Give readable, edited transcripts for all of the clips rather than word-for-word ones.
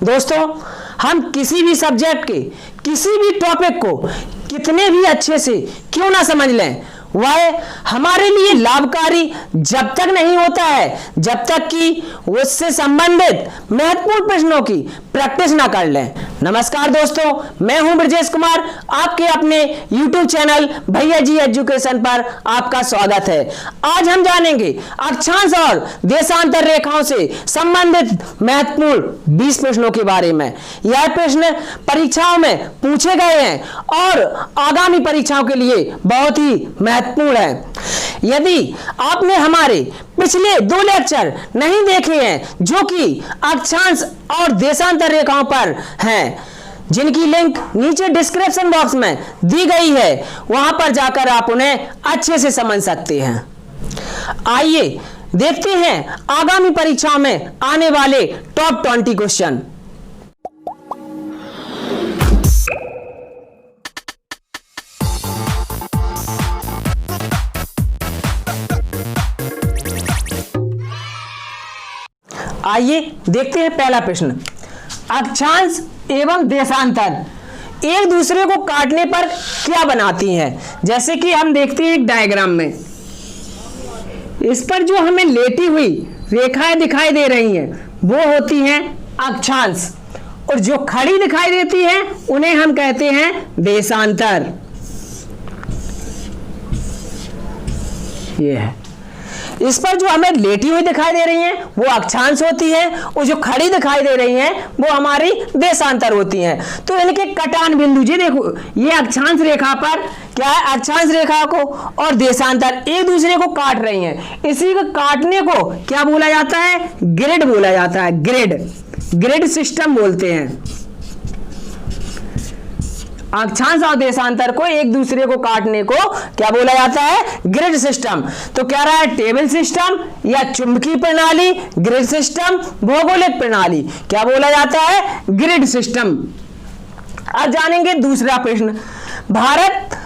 दोस्तों, हम किसी भी सब्जेक्ट के किसी भी टॉपिक को कितने भी अच्छे से क्यों ना समझ लें, वह हमारे लिए लाभकारी जब तक नहीं होता है जब तक कि उससे संबंधित महत्वपूर्ण प्रश्नों की प्रैक्टिस ना कर लें। नमस्कार दोस्तों, मैं हूं ब्रजेश कुमार, आपके अपने YouTube चैनल भैया जी एजुकेशन पर आपका स्वागत है। आज हम जानेंगे अक्षांश और देशांतर रेखाओं से संबंधित महत्वपूर्ण 20 प्रश्नों के बारे में। यह प्रश्न परीक्षाओं में पूछे गए हैं और आगामी परीक्षाओं के लिए बहुत ही महत्वपूर्ण है। यदि आपने हमारे पिछले 2 लेक्चर नहीं देखे हैं जो कि अक्षांश और देशांतर रेखाओं पर हैं, जिनकी लिंक नीचे डिस्क्रिप्शन बॉक्स में दी गई है, वहां पर जाकर आप उन्हें अच्छे से समझ सकते हैं। आइए देखते हैं आगामी परीक्षाओं में आने वाले टॉप 20 क्वेश्चन। आइए देखते हैं पहला प्रश्न। अक्षांश एवं देशांतर एक दूसरे को काटने पर क्या बनाती हैं? जैसे कि हम देखते हैं एक डायग्राम में, इस पर जो हमें लेटी हुई रेखाएं दिखाई दे रही हैं वो होती हैं अक्षांश, और जो खड़ी दिखाई देती हैं उन्हें हम कहते हैं देशांतर। ये है, इस पर जो हमें लेटी हुई दिखाई दे रही हैं वो अक्षांश होती है, और जो खड़ी दिखाई दे रही हैं वो हमारी देशांतर होती हैं। तो इनके कटान बिंदु, जी देखो, ये अक्षांश रेखा पर क्या है, अक्षांश रेखा को और देशांतर एक दूसरे को काट रही हैं। इसी को काटने को क्या बोला जाता है? ग्रिड बोला जाता है। ग्रिड सिस्टम बोलते हैं। अक्षांश और देशांतर को एक दूसरे को काटने को क्या बोला जाता है? Grid system. तो क्या रहा है, टेबल सिस्टम या चुंबकीय प्रणाली, ग्रिड सिस्टम, भौगोलिक प्रणाली, क्या बोला जाता है? Grid system. अब जानेंगे दूसरा प्रश्न। भारत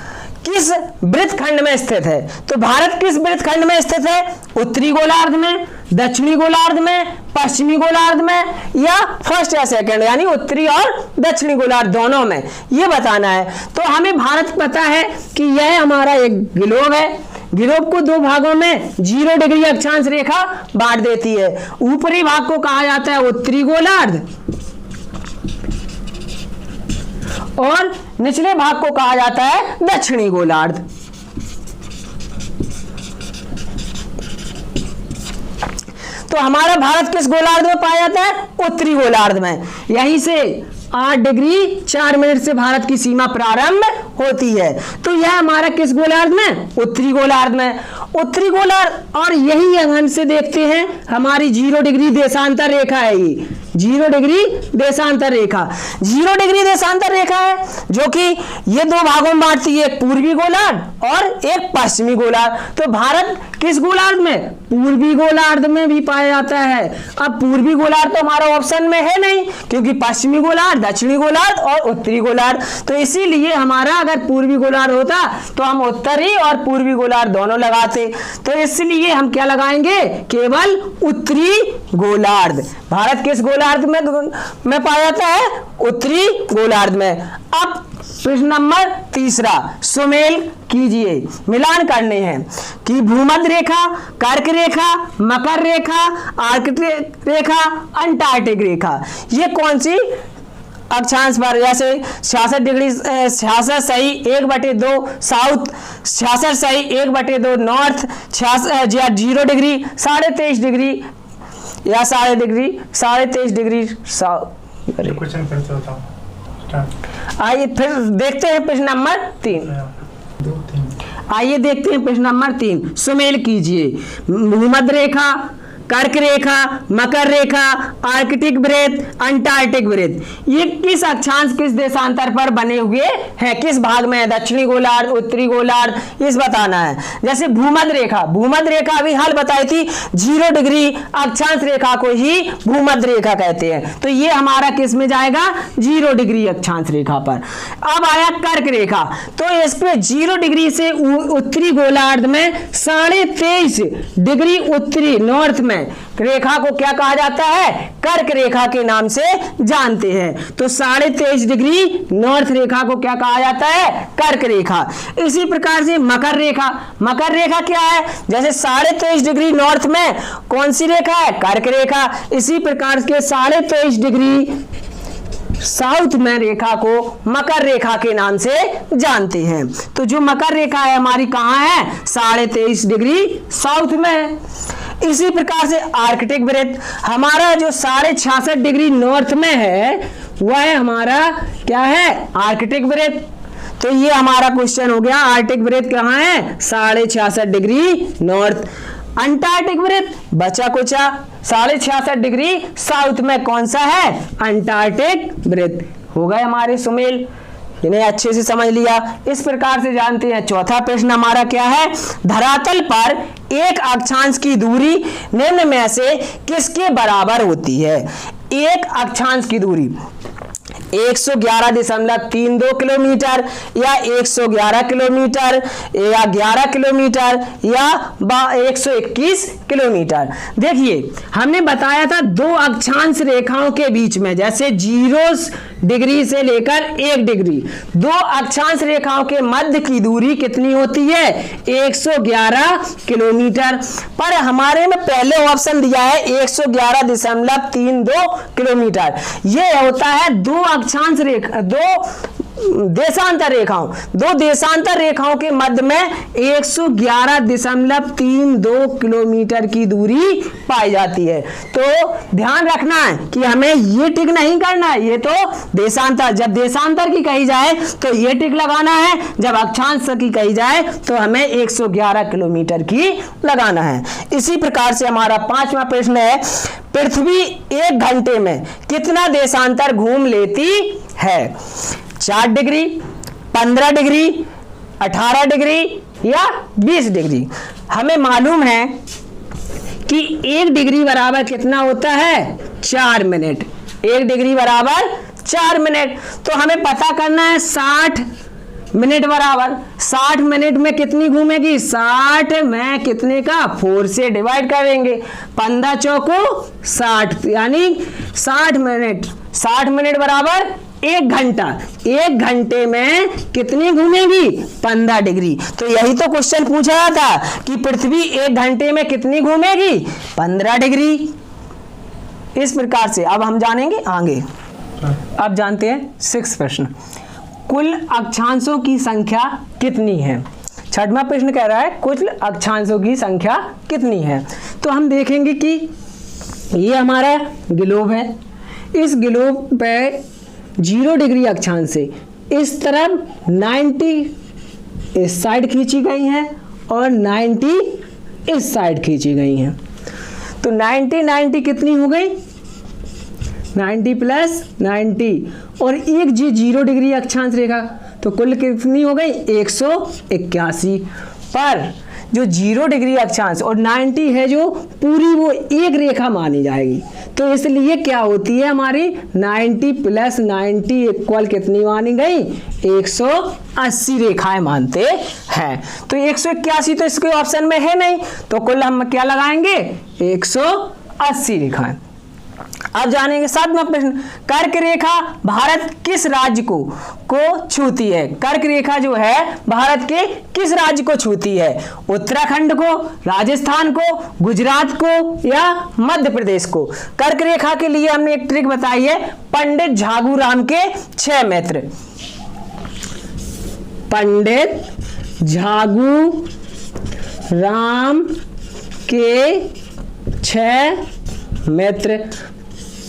किस वृत्तखंड में स्थित है? तो भारत किस वृत्तखंड में स्थित है? उत्तरी गोलार्ध में, दक्षिणी गोलार्ध में, पश्चिमी गोलार्ध में, या फर्स्ट या सेकंड, यानी उत्तरी और दक्षिणी गोलार्ध दोनों में, ये बताना है। तो हमें भारत पता है कि यह हमारा एक ग्लोब है। ग्लोब को 2 भागों में 0 डिग्री अक्षांश रेखा बांट देती है। ऊपरी भाग को कहा जाता है उत्तरी गोलार्ध और निचले भाग को कहा जाता है दक्षिणी गोलार्ध। तो हमारा भारत किस गोलार्ध में पाया जाता है? उत्तरी गोलार्ध में। यहीं से 8 डिग्री 4 मिनट से भारत की सीमा प्रारंभ होती है। तो यह हमारा किस गोलार्ध में? उत्तरी गोलार्ध में। उत्तरी गोलार्ध, और यही हम से देखते हैं हमारी 0 डिग्री देशांतर रेखा है। ये 0 डिग्री देशांतर रेखा, 0 डिग्री देशांतर रेखा है जो कि ये 2 भागों में बांटती है, एक पूर्वी गोलार्ध और एक पश्चिमी गोलार्ध। तो भारत किस गोलार्ध में? पूर्वी गोलार्ध में भी पाया जाता है। अब पूर्वी गोलार्ध तो हमारा ऑप्शन में है नहीं, क्योंकि पश्चिमी गोलार्ध, दक्षिणी गोलार्ध और उत्तरी गोलार्ध। तो इसीलिए हमारा अगर पूर्वी गोलार्ध होता तो हम उत्तरी और पूर्वी गोलार्ध दोनों लगाते। तो इसलिए हम क्या लगाएंगे? केवल उत्तरी गोलार्ध। भारत किस गोलार्ध में पाया जाता है? उत्तरी गोलार्ध में। अब प्रश्न नंबर 3, सुमेल कीजिए, मिलान करने हैं कि भूमध्य रेखा, कर्क रेखा, मकर रेखा, आर्कटिक रेखा, अंटार्कटिक रेखा, ये कौन सी अक्षांश पर? जैसे 66 डिग्री 66 सही 1/2 साउथ, 66 सही 1/2 नॉर्थ, 0 डिग्री 23.5 डिग्री या 23.5 डिग्री साउथ। आइए फिर देखते हैं प्रश्न नंबर 3। आइए देखते हैं प्रश्न नंबर 3, सुमेल कीजिए। भूमध्य रेखा, कर्क रेखा, मकर रेखा, आर्कटिक वृत्त, अंटार्कटिक वृत्त, ये किस अक्षांश किस देशांतर पर बने हुए हैं? किस भाग में है? दक्षिणी गोलार्ध, उत्तरी गोलार्ध, इस बताना है। जैसे भूमध्य रेखा, भूमध्य रेखा अभी हाल बताई थी, 0 डिग्री अक्षांश रेखा को ही भूमध्य रेखा कहते हैं। तो ये हमारा किस में जाएगा? 0 डिग्री अक्षांश रेखा पर। अब आया कर्क रेखा, तो इस पे 0 डिग्री से उत्तरी गोलार्ध में 23.5 डिग्री उत्तरी नॉर्थ में में रेखा को क्या कहा जाता है? कर्क रेखा के नाम से जानते हैं। तो 23.5 डिग्री नॉर्थ रेखा को क्या कहा जाता है? कर्क रेखा। इसी प्रकार से मकर रेखा, मकर रेखा क्या है? जैसे 23.5 डिग्री नॉर्थ में कौन सी रेखा है? कर्क रेखा। इसी प्रकार के 23.5 डिग्री साउथ में रेखा को मकर रेखा के नाम से जानते हैं। तो जो मकर रेखा है हमारी कहाँ है? 23.5 डिग्री साउथ में है। इसी प्रकार से आर्कटिक वृत्त हमारा जो 66.5 डिग्री नॉर्थ में है वह है हमारा क्या है? आर्कटिक वृत्त। तो ये हमारा क्वेश्चन हो गया, आर्कटिक वृत्त कहाँ है? 66.5 डिग्री नॉर्थ। अंटार्कटिक वृत्त बचा कुचा 66.5 डिग्री साउथ में कौन सा है? अंटार्कटिक वृत्त। हो गए हमारे सुमेल, इन्हें अच्छे से समझ लिया। इस प्रकार से जानते हैं। चौथा प्रश्न हमारा क्या है? धरातल पर एक अक्षांश की दूरी निम्न में से किसके बराबर होती है? एक अक्षांश की दूरी 111.32 किलोमीटर या 111 किलोमीटर या 11 किलोमीटर या 121 किलोमीटर। देखिए हमने बताया था दो अक्षांश रेखाओं के बीच में, जैसे 0 डिग्री से लेकर 1 डिग्री, दो अक्षांश रेखाओं के मध्य की दूरी कितनी होती है? 111 किलोमीटर। पर हमारे में पहले ऑप्शन दिया है 111.32 किलोमीटर। यह होता है दो अक्षांश रेखा, दो देशांतर रेखाओं के मध्य में 111.32 किलोमीटर की दूरी पाई जाती है। तो ध्यान रखना है कि हमें ये टिक नहीं करना है, ये तो देशांतर, जब देशांतर की कही जाए तो ये टिक लगाना है, जब अक्षांश की कही जाए तो हमें 111 किलोमीटर की लगाना है। इसी प्रकार से हमारा पांचवा प्रश्न है, पृथ्वी 1 घंटे में कितना देशांतर घूम लेती है? 4 डिग्री, 15 डिग्री, 18 डिग्री या 20 डिग्री। हमें मालूम है कि 1 डिग्री बराबर कितना होता है? 4 मिनट। 1 डिग्री बराबर 4 मिनट। तो हमें पता करना है 60 मिनट बराबर 60 मिनट में कितनी घूमेगी? 60 में कितने का? 4 से डिवाइड करेंगे, 15 चौको 60, यानी 60 मिनट। 60 मिनट बराबर 1 घंटा। 1 घंटे में कितनी घूमेगी? 15 डिग्री। तो यही तो क्वेश्चन पूछा था कि पृथ्वी 1 घंटे में कितनी घूमेगी? 15 डिग्री। इस प्रकार से अब हम जानेंगे आगे। अब जानते हैं 6 प्रश्न, कुल अक्षांशों की संख्या कितनी है? छठवां प्रश्न कह रहा है कुल अक्षांशों की संख्या कितनी है। तो हम देखेंगे कि ये हमारा ग्लोब है, इस ग्लोब पे 0 डिग्री अक्षांश से इस तरफ 90 इस साइड खींची गई हैं और 90 इस साइड खींची गई हैं। तो 90 कितनी हो गई? 90 प्लस 90 और एक जी 0 डिग्री अक्षांश रेखा, तो कुल कितनी हो गई? 181। पर जो 0 डिग्री अक्षांश और 90 है जो पूरी, वो एक रेखा मानी जाएगी। तो इसलिए क्या होती है हमारी 90 प्लस 90 इक्वल कितनी मानी गई? 180 रेखाएं मानते हैं। तो 181 तो इसके ऑप्शन में है नहीं, तो कुल हम क्या लगाएंगे? 180 रेखाएं। अब जानेंगे 7वां प्रश्न, कर्क रेखा भारत किस राज्य को छूती है? कर्क रेखा जो है भारत के किस राज्य को छूती है? उत्तराखंड को, राजस्थान को, गुजरात को या मध्य प्रदेश को? कर्क रेखा के लिए हमने एक ट्रिक बताई है, पंडित झागू राम के 6 मित्र। पंडित झागू राम के 6 मित्र।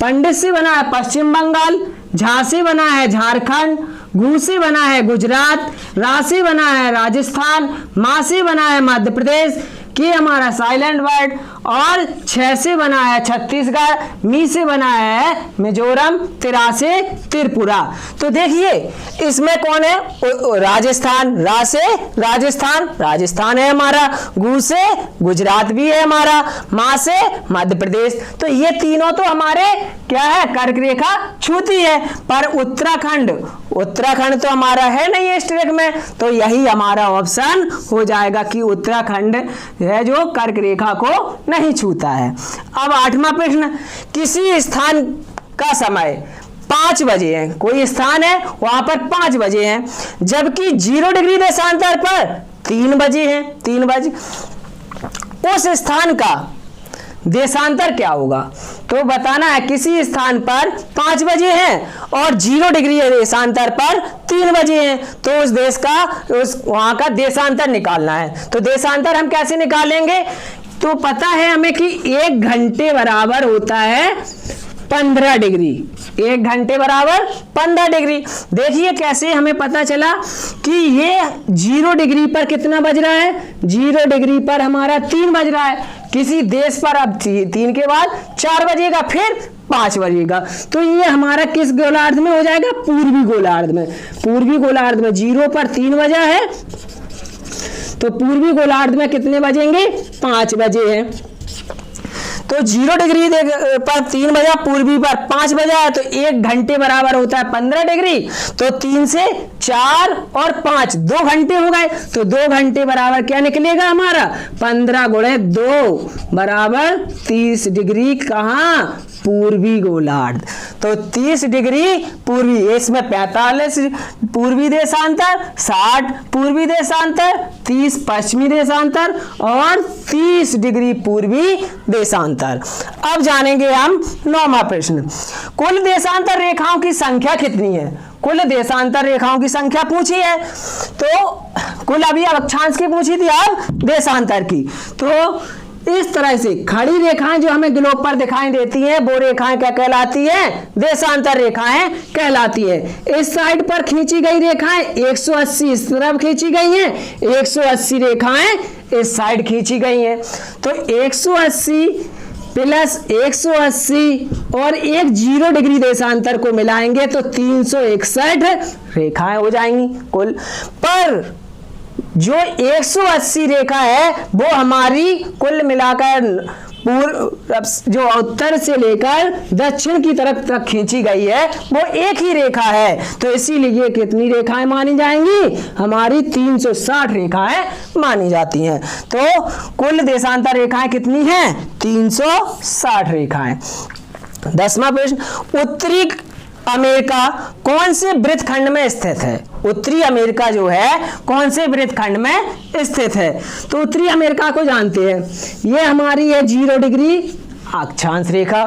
पंडित से बना है पश्चिम बंगाल, झा से बना है झारखंड, गु से बना है गुजरात, रा से बना है राजस्थान, मा से बना है मध्य प्रदेश, के हमारा साइलेंट वर्ड, और 6 से बना है छत्तीसगढ़, मी से बना है मिजोरम, तिरा से त्रिपुरा। तो देखिए इसमें कौन है? राजस्थान, रा से राजस्थान है हमारा, गु से गुजरात भी है हमारा, मा से मध्य प्रदेश। तो ये तीनों तो हमारे क्या है? कर्क रेखा छूती है। पर उत्तराखंड तो हमारा है नहीं इस ट्रैक में, तो यही हमारा ऑप्शन हो जाएगा कि उत्तराखंड है जो कर्क रेखा को नहीं छूता है। अब 8वां प्रश्न, किसी स्थान का समय 5 बजे है, कोई स्थान है वहां पर 5 बजे है, जबकि 0 डिग्री देशांतर पर 3 बजे है, 3 बजे, उस स्थान का देशांतर क्या होगा? तो बताना है किसी स्थान पर 5 बजे हैं और 0 डिग्री देशांतर पर 3 बजे हैं, तो उस देश का वहां का देशांतर निकालना है। तो देशांतर हम कैसे निकालेंगे? तो पता है हमें कि 1 घंटे बराबर होता है 15 डिग्री, 1 घंटे बराबर 15 डिग्री। देखिए कैसे हमें पता चला कि ये 0 डिग्री पर कितना बज रहा है, 0 डिग्री पर हमारा 3 बज रहा है, किसी देश पर अब 3 के बाद 4 बजेगा, फिर 5 बजेगा, तो ये हमारा किस गोलार्ध में हो जाएगा? पूर्वी गोलार्ध में। पूर्वी गोलार्ध में 0 पर 3 बजा है, तो पूर्वी गोलार्ध में कितने बजेंगे? 5 बजे हैं। तो 0 डिग्री पर 3 बजा, पूर्वी पर 5 बजा है, तो 1 घंटे बराबर होता है 15 डिग्री, तो 3 से 4 और 5 2 घंटे हो गए, तो 2 घंटे बराबर क्या निकलेगा हमारा? 15 गुणे 2 बराबर 30 डिग्री। कहाँ? पूर्वी गोलार्ध। तो 30 डिग्री पूर्वी, इसमें 45 पूर्वी देशांतर, 60 पूर्वी देशांतर, 30 पश्चिमी देशांतर और 30 डिग्री पूर्वी देशांतर। अब जानेंगे हम 9वां प्रश्न, कुल देशांतर रेखाओं की संख्या कितनी है? कुल देशांतर रेखाओं की संख्या पूछी है, तो कुल अभी अक्षांश की पूछी थी, अब देशांतर की। तो इस तरह से खड़ी रेखाएं जो हमें ग्लोब पर दिखाई देती हैं, वो रेखाएं क्या कहलाती हैं? देशांतर रेखाएं कहलाती है। इस साइड पर खींची गई रेखाएं 180 इस तरफ खींची गई हैं, 180 रेखाएं इस साइड खींची गई हैं। तो 180 प्लस 180 और एक 0 डिग्री देशांतर को मिलाएंगे तो 361 रेखाएं हो जाएंगी कुल। पर जो 180 रेखा है वो हमारी कुल मिलाकर पूर्व जो उत्तर से लेकर दक्षिण की तरफ तक खींची गई है, वो एक ही रेखा है, तो इसीलिए कितनी रेखाएं मानी जाएंगी? हमारी 360 रेखाएं मानी जाती हैं। तो कुल देशांतर रेखाएं कितनी हैं? 360 रेखाएं। 10वां प्रश्न, उत्तरी अमेरिका कौन से वृत्तखंड में स्थित है? उत्तरी अमेरिका जो है कौन से वृत्तखंड में स्थित है? तो उत्तरी अमेरिका को जानते हैं, ये हमारी है 0 डिग्री अक्षांश रेखा।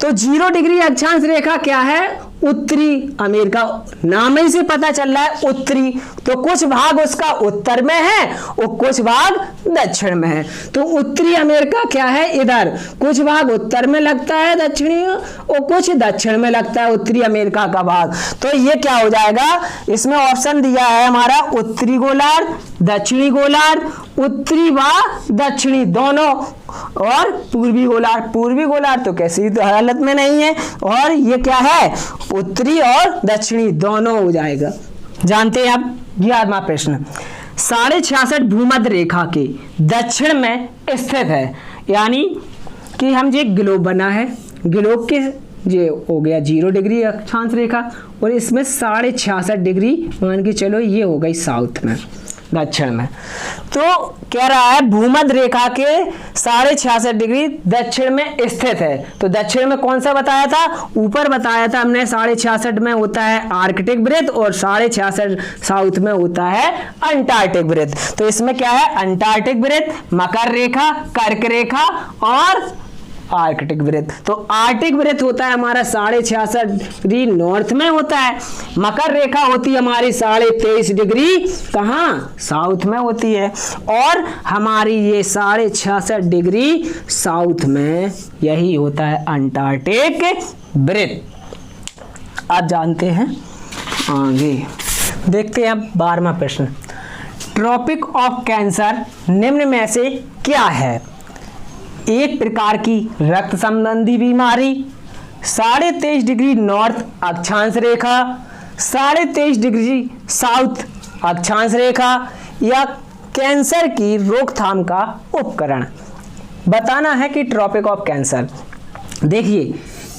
तो 0 डिग्री अक्षांश रेखा क्या है? उत्तरी अमेरिका, नाम ही से पता चल रहा है उत्तरी, तो कुछ भाग उसका उत्तर में है और कुछ भाग दक्षिण में है। तो उत्तरी अमेरिका क्या है? इधर कुछ भाग उत्तर में लगता है दक्षिणी और कुछ दक्षिण में लगता है उत्तरी अमेरिका का भाग। तो ये क्या हो जाएगा? इसमें ऑप्शन दिया है हमारा उत्तरी गोलार्ध, दक्षिणी गोलार्ध, उत्तरी व दक्षिणी दोनों, और पूर्वी गोलार्ध। पूर्वी गोलार्ध तो किसी हालत में नहीं है, और ये क्या है? उत्तरी और दक्षिणी दोनों हो जाएगा। जानते हैं अब 11वां प्रश्न, 66 भूमध्य रेखा के दक्षिण में स्थित है, यानी कि हम जो ग्लोब बना है, ग्लोब के ये हो गया 0 डिग्री अक्षांश रेखा, और इसमें 66 डिग्री मान के चलो ये हो गई साउथ में, दक्षिण में। तो कह रहा है भूमध्य रेखा के 66 डिग्री दक्षिण में स्थित है। तो दक्षिण में कौन सा बताया था? ऊपर बताया था हमने 66 में होता है आर्कटिक वृत्त और 66 साउथ में होता है अंटार्कटिक वृत्त। तो इसमें क्या है? अंटार्कटिक वृत्त, मकर रेखा, कर्क रेखा और आर्कटिक वृत्त। तो आर्कटिक वृत्त होता है हमारा 66 डिग्री नॉर्थ में होता है, मकर रेखा होती है हमारी 23.5 डिग्री कहाँ? साउथ में होती है, और हमारी ये 66 डिग्री साउथ में यही होता है अंटार्कटिक वृत्त। आप जानते हैं आगे देखते हैं अब 12वां प्रश्न, ट्रॉपिक ऑफ कैंसर निम्न में से क्या है? एक प्रकार की रक्त संबंधी बीमारी, 23.5 डिग्री नॉर्थ अक्षांश रेखा, 23.5 डिग्री साउथ अक्षांश रेखा, या कैंसर की रोकथाम का उपकरण। बताना है कि ट्रॉपिक ऑफ कैंसर, देखिए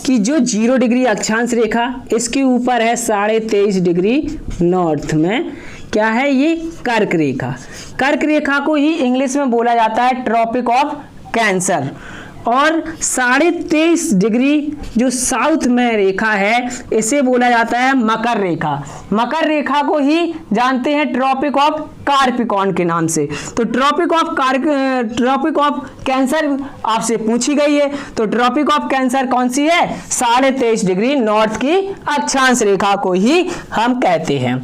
कि जो 0 डिग्री अक्षांश रेखा इसके ऊपर है 23.5 डिग्री नॉर्थ में, क्या है ये कर्क रेखा। कर्क रेखा को ही इंग्लिश में बोला जाता है ट्रॉपिक ऑफ कैंसर। और 23.5 डिग्री जो साउथ में रेखा है इसे बोला जाता है मकर रेखा। मकर रेखा को ही जानते हैं ट्रॉपिक ऑफ कार्पिकॉन के नाम से। तो ट्रॉपिक ऑफ कैंसर आपसे पूछी गई है, तो ट्रॉपिक ऑफ कैंसर कौन सी है? 23.5 डिग्री नॉर्थ की अक्षांश रेखा को ही हम कहते हैं।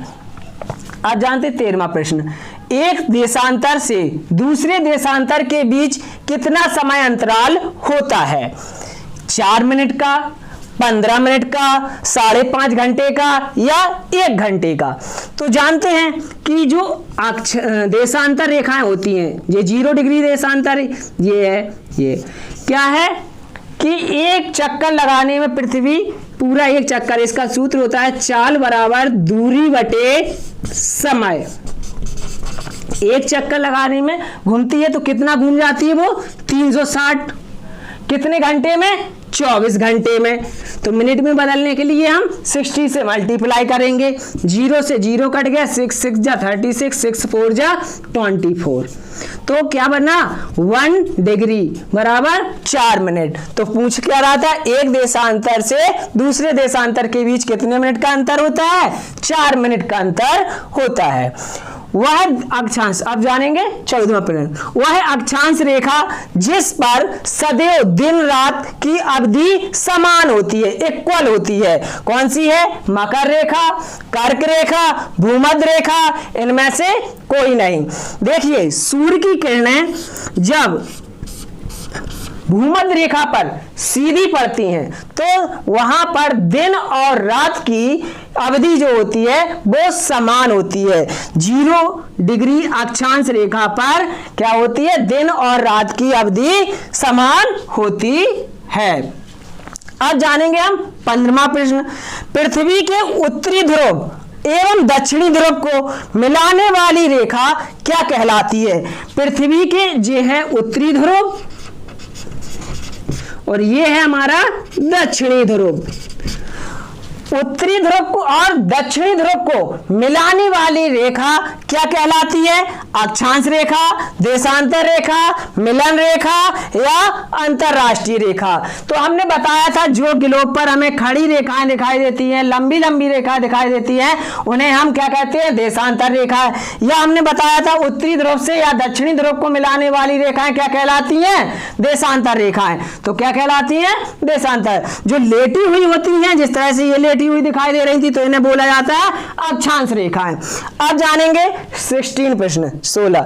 अब जानते 13वां प्रश्न, एक देशांतर से दूसरे देशांतर के बीच कितना समय अंतराल होता है? 4 मिनट का, 15 मिनट का, 5.5 घंटे का या 1 घंटे का? तो जानते हैं कि जो देशांतर रेखाएं होती हैं, ये 0 डिग्री देशांतर ये है, ये क्या है कि एक चक्कर लगाने में पृथ्वी पूरा एक चक्कर, इसका सूत्र होता है चाल बराबर दूरी बटे समय। एक चक्कर लगाने में घूमती है तो कितना घूम जाती है वो? 360। कितने घंटे में? 24 घंटे में। तो मिनट में बदलने के लिए हम 60 से मल्टीप्लाई करेंगे। 0 से 0 कट गया, 6 6 जा 36, 6 4 जा 24। तो क्या बना? 1 डिग्री बराबर 4 मिनट। तो पूछ क्या रहा था? एक देशांतर से दूसरे देशांतर के बीच कितने मिनट का अंतर होता है? 4 मिनट का अंतर होता है। वह अक्षांश, अब जानेंगे 14वां प्रश्न, वह अक्षांश रेखा जिस पर सदैव दिन रात की अवधि समान होती है, इक्वल होती है, कौन सी है? मकर रेखा, कर्क रेखा, भूमध्य रेखा, इनमें से कोई नहीं। देखिए सूर्य की किरणें जब भूमध्य रेखा पर सीधी पड़ती हैं तो वहां पर दिन और रात की अवधि जो होती है वो समान होती है। 0 डिग्री अक्षांश रेखा पर क्या होती है? दिन और रात की अवधि समान होती है। अब जानेंगे हम 15वां प्रश्न, पृथ्वी के उत्तरी ध्रुव एवं दक्षिणी ध्रुव को मिलाने वाली रेखा क्या कहलाती है? पृथ्वी के ये है उत्तरी ध्रुव और ये है हमारा दक्षिणी ध्रुव। उत्तरी ध्रुव को और दक्षिणी ध्रुव को मिलाने वाली रेखा क्या कहलाती है? अक्षांश रेखा, देशांतर रेखा, मिलन रेखा या अंतरराष्ट्रीय रेखा। तो हमने बताया था जो ग्लोब पर हमें खड़ी रेखाएं दिखाई देती हैं, लंबी लंबी रेखाएं दिखाई देती हैं, उन्हें हम क्या कहते हैं? देशांतर रेखा। या हमने बताया था उत्तरी ध्रुव से या दक्षिणी ध्रुव को मिलाने वाली रेखाएं क्या कहलाती हैं? देशांतर रेखाएं। तो क्या कहलाती हैं? देशांतर। जो लेटी हुई होती हैं, जिस तरह से ये लेटी हुई दिखाई दे रही थी, तो इन्हें बोला जाता है अक्षांश रेखाएं। अब जानेंगे 16 प्रश्न 16,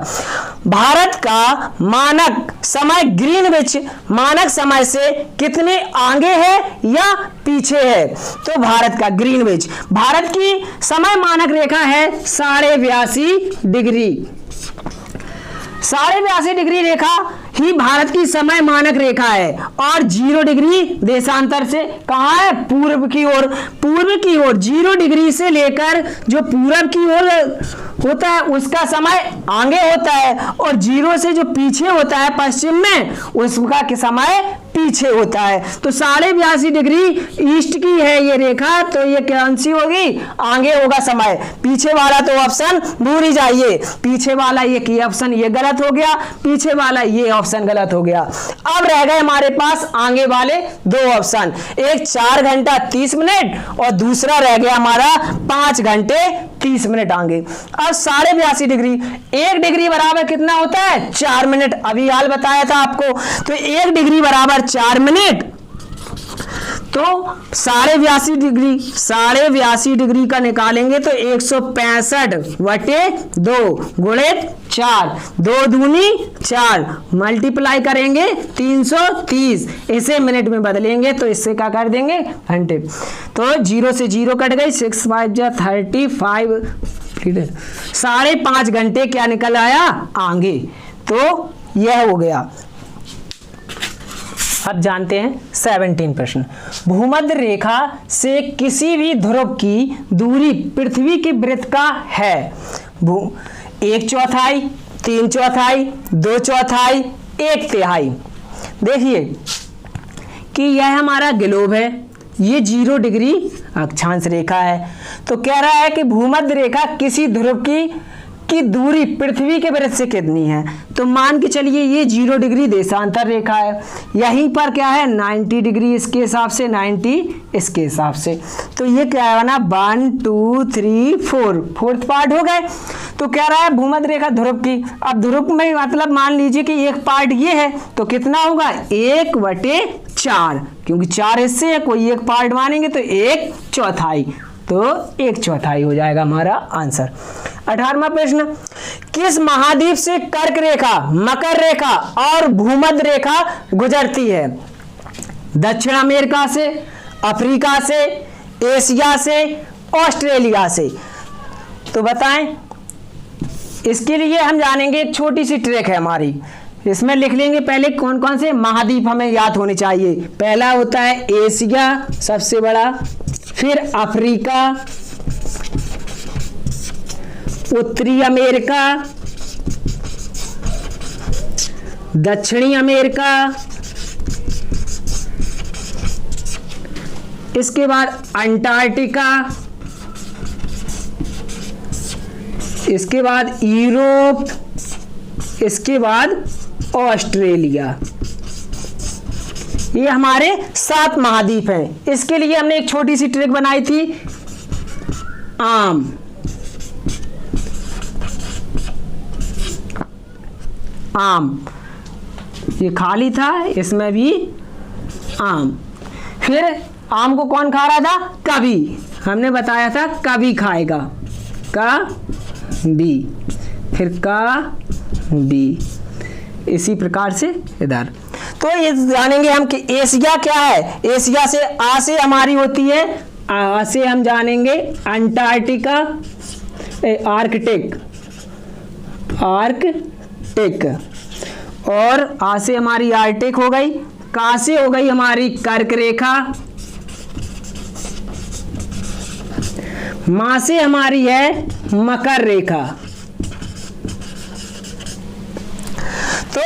भारत का मानक समय ग्रीनविच मानक समय से कितने आगे है या पीछे है? तो भारत का ग्रीनविच, भारत की समय मानक रेखा है 82.5 डिग्री। 82.5 डिग्री रेखा ही भारत की समय मानक रेखा है और 0 डिग्री देशांतर से कहाँ है? पूर्व की ओर। पूर्व की ओर 0 डिग्री से लेकर जो पूर्व की ओर होता है उसका समय आगे होता है और 0 से जो पीछे होता है पश्चिम में उसका समय पीछे होता है। तो 82.5 डिग्री ईस्ट की है ये रेखा, तो ये कौन सी होगी? आगे होगा समय। पीछे वाला तो ऑप्शन भूल ही जाइए, पीछे वाला ये ऑप्शन ये गलत हो गया, पीछे वाला ये ऑप्शन गलत हो गया। अब रह गए हमारे पास आगे वाले 2 ऑप्शन, एक 4 घंटा 30 मिनट और दूसरा रह गया हमारा 5 घंटे 30 मिनट आगे। अब 82.5 डिग्री, 1 डिग्री बराबर कितना होता है? 4 मिनट। अभी हाल बताया था आपको। तो 1 डिग्री बराबर 4 मिनट, तो 82.5 डिग्री का निकालेंगे तो 165/2 गुणित 4, 2 दूनी 4, मल्टीप्लाई करेंगे 330, इसे मिनट में बदलेंगे तो इससे क्या कर देंगे? घंटे। तो 0 से 0 कट गई, 6 5 जा 35, 5.5 घंटे क्या निकल आया? आगे। तो यह हो गया। अब जानते हैं 17 प्रश्न, भूमध्य रेखा से किसी भी ध्रुव की दूरी पृथ्वी के वृत्त का है? 1/4, 3/4, 2/4, 1/3। देखिए कि यह हमारा ग्लोब है, ये 0 डिग्री अक्षांश रेखा है। तो कह रहा है कि भूमध्य रेखा किसी ध्रुव की दूरी पृथ्वी के वृत्त से कितनी है। तो मान के चलिए ये 0 डिग्री देशांतर रेखा है, यहीं पर क्या है 90 डिग्री इसके हिसाब से, 90 इसके हिसाब से। तो ये क्या है ना 1 2 3 4 फोर्थ पार्ट हो गए। तो कह रहा है भूमध्य रेखा ध्रुव की। अब ध्रुव में मतलब मान लीजिए कि एक पार्ट ये है तो कितना होगा 1/4, क्योंकि 4 हिस्से है, कोई एक पार्ट मानेंगे तो 1/4, तो 1/4 हो जाएगा हमारा आंसर। 18वां प्रश्न, किस महाद्वीप से कर्क रेखा, मकर रेखा और भूमध्य रेखा गुजरती है? दक्षिण अमेरिका से, अफ्रीका से, एशिया से, ऑस्ट्रेलिया से। तो बताएं। इसके लिए हम जानेंगे, एक छोटी सी ट्रिक है हमारी, इसमें लिख लेंगे पहले कौन कौन से महाद्वीप हमें याद होने चाहिए। पहला होता है एशिया सबसे बड़ा, फिर अफ्रीका, उत्तरी अमेरिका, दक्षिणी अमेरिका, इसके बाद अंटार्कटिका, इसके बाद यूरोप, इसके बाद ऑस्ट्रेलिया। ये हमारे 7 महाद्वीप हैं। इसके लिए हमने एक छोटी सी ट्रिक बनाई थी, आम। ये खाली था, इसमें भी आम। फिर आम को कौन खा रहा था? कवि। हमने बताया था कवि खाएगा, कवि, फिर कवि, इसी प्रकार से इधर। तो ये जानेंगे हम कि एशिया क्या है। एशिया से आ से हमारी होती है, आ से हम जानेंगे अंटार्कटिका, आर्कटिक, और आ से हमारी आर्कटिक हो गई, का से हो गई हमारी कर्क रेखा, मां से हमारी है मकर रेखा। तो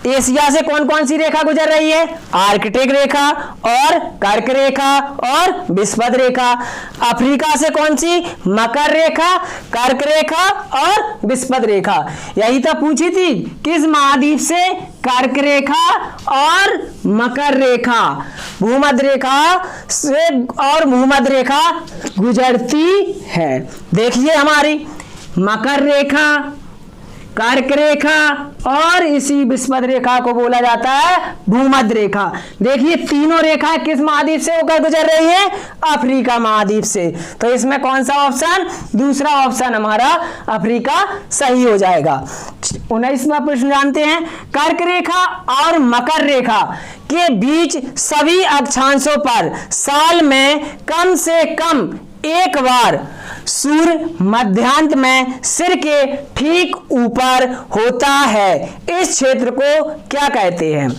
एशिया से कौन कौन सी रेखा गुजर रही है? आर्कटिक रेखा और कर्क रेखा और विषुवत रेखा। अफ्रीका से कौन सी? मकर रेखा, कर्क रेखा और विषुवत रेखा। यही तो पूछी थी, किस महाद्वीप से कर्क रेखा और मकर रेखा, भूमध्य रेखा से और भूमध्य रेखा गुजरती है। देखिए हमारी मकर रेखा, कर्क रेखा और इसी विषुवत रेखा को बोला जाता है भूमध्य रेखा। देखिए तीनों रेखाएं किस महाद्वीप से होकर गुजर रही है? अफ्रीका महाद्वीप से। तो इसमें कौन सा ऑप्शन? दूसरा ऑप्शन हमारा अफ्रीका सही हो जाएगा। 19वां प्रश्न जानते हैं, कर्क रेखा और मकर रेखा के बीच सभी अक्षांशों पर साल में कम से कम एक बार सूर्य मध्यांत में सिर के ठीक ऊपर होता है। इस क्षेत्र को क्या कहते हैं?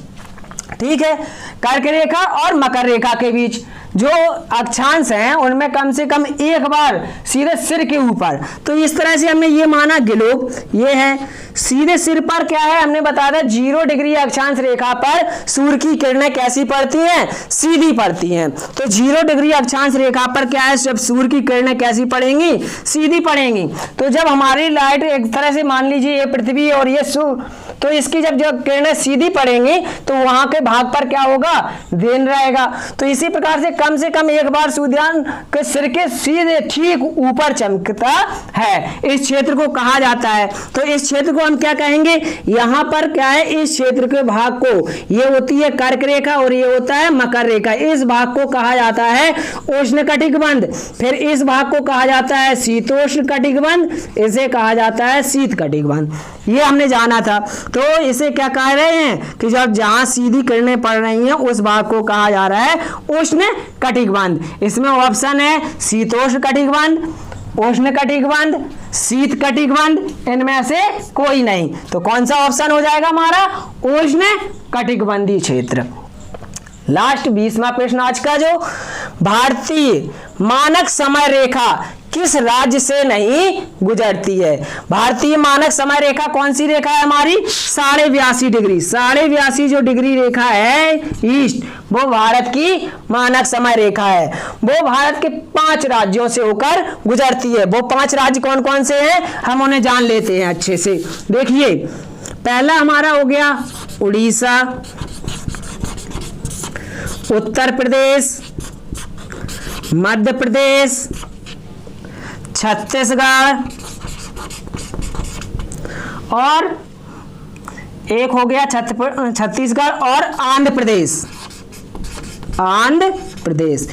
ठीक है, कर्क रेखा और मकर रेखा के बीच जो अक्षांश हैं उनमें कम से कम एक बार सीधे सिर के ऊपर। तो इस तरह से हमने ये माना ग्लोब ये है, सीधे सिर पर क्या है हमने बताया था 0 डिग्री अक्षांश रेखा पर सूर्य की किरणें कैसी पड़ती हैं? सीधी पड़ती हैं। तो 0 डिग्री अक्षांश रेखा पर क्या है, जब सूर्य की किरणें कैसी पड़ेंगी? सीधी पड़ेंगी। तो जब हमारी लाइट एक तरह से मान लीजिए ये पृथ्वी और ये सूर्य, तो इसकी जब किरणें सीधी पड़ेंगी तो वहां के भाग पर क्या होगा? दिन रहेगा। तो इसी प्रकार से कम एक बार सूर्यान के सिर के सीधे ठीक ऊपर चमकता है। इस क्षेत्र को कहा जाता है। तो इस क्षेत्र को हम क्या कहेंगे? यहां पर क्या है, इस क्षेत्र के भाग को, ये होती है कर्क रेखा और ये होता है मकर रेखा, इस भाग को कहा जाता है उष्णकटिबंध। फिर इस भाग को कहा जाता है शीतोष्ण कटिबंध, इसे कहा जाता है शीत कटिबंध। ये हमने जाना था। तो इसे क्या कह रहे हैं कि जब जहां सीधी किरणें पड़ रही हैं उस भाग को कहा जा रहा है उष्ण कटिबंध। इसमें ऑप्शन है शीतोष्ण कटिबंध, उष्ण कटिबंध, शीत कटिबंध, इनमें से कोई नहीं। तो कौन सा ऑप्शन हो जाएगा हमारा? उष्ण कटिबंधीय क्षेत्र। लास्ट 20वां प्रश्न आज का, जो भारतीय मानक समय रेखा किस राज्य से नहीं गुजरती है? भारतीय मानक समय रेखा कौन सी रेखा है हमारी? 82.5 डिग्री। 82.5 जो डिग्री रेखा है ईस्ट, वो भारत की मानक समय रेखा है। वो भारत के 5 राज्यों से होकर गुजरती है। वो 5 राज्य कौन कौन से हैं हम उन्हें जान लेते हैं अच्छे से। देखिए, पहला हमारा हो गया उड़ीसा, उत्तर प्रदेश, मध्य प्रदेश, छत्तीसगढ़ और एक हो गया छत्तीसगढ़ और आंध्र प्रदेश। आंध्र प्रदेश,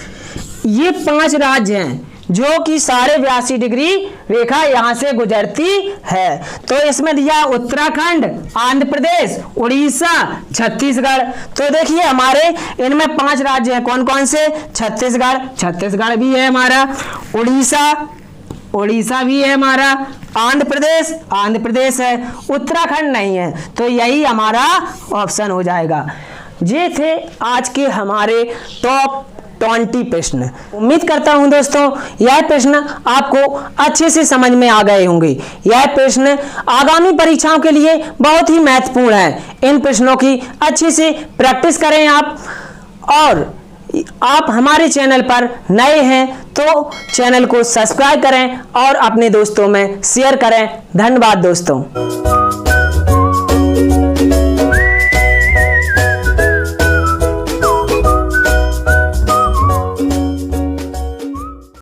ये 5 राज्य हैं जो कि 82.5 डिग्री रेखा यहां से गुजरती है। तो इसमें दिया उत्तराखंड, आंध्र प्रदेश, उड़ीसा, छत्तीसगढ़। तो देखिए हमारे इनमें 5 राज्य हैं। कौन कौन से? छत्तीसगढ़ भी है हमारा, उड़ीसा भी है हमारा, आंध्र प्रदेश है, उत्तराखंड नहीं है। तो यही हमारा ऑप्शन हो जाएगा। ये थे आज के हमारे टॉप 20 प्रश्न। उम्मीद करता हूं दोस्तों यह प्रश्न आपको अच्छे से समझ में आ गए होंगे। यह प्रश्न आगामी परीक्षाओं के लिए बहुत ही महत्वपूर्ण है। इन प्रश्नों की अच्छे से प्रैक्टिस करें आप। और आप हमारे चैनल पर नए हैं तो चैनल को सब्सक्राइब करें और अपने दोस्तों में शेयर करें। धन्यवाद दोस्तों।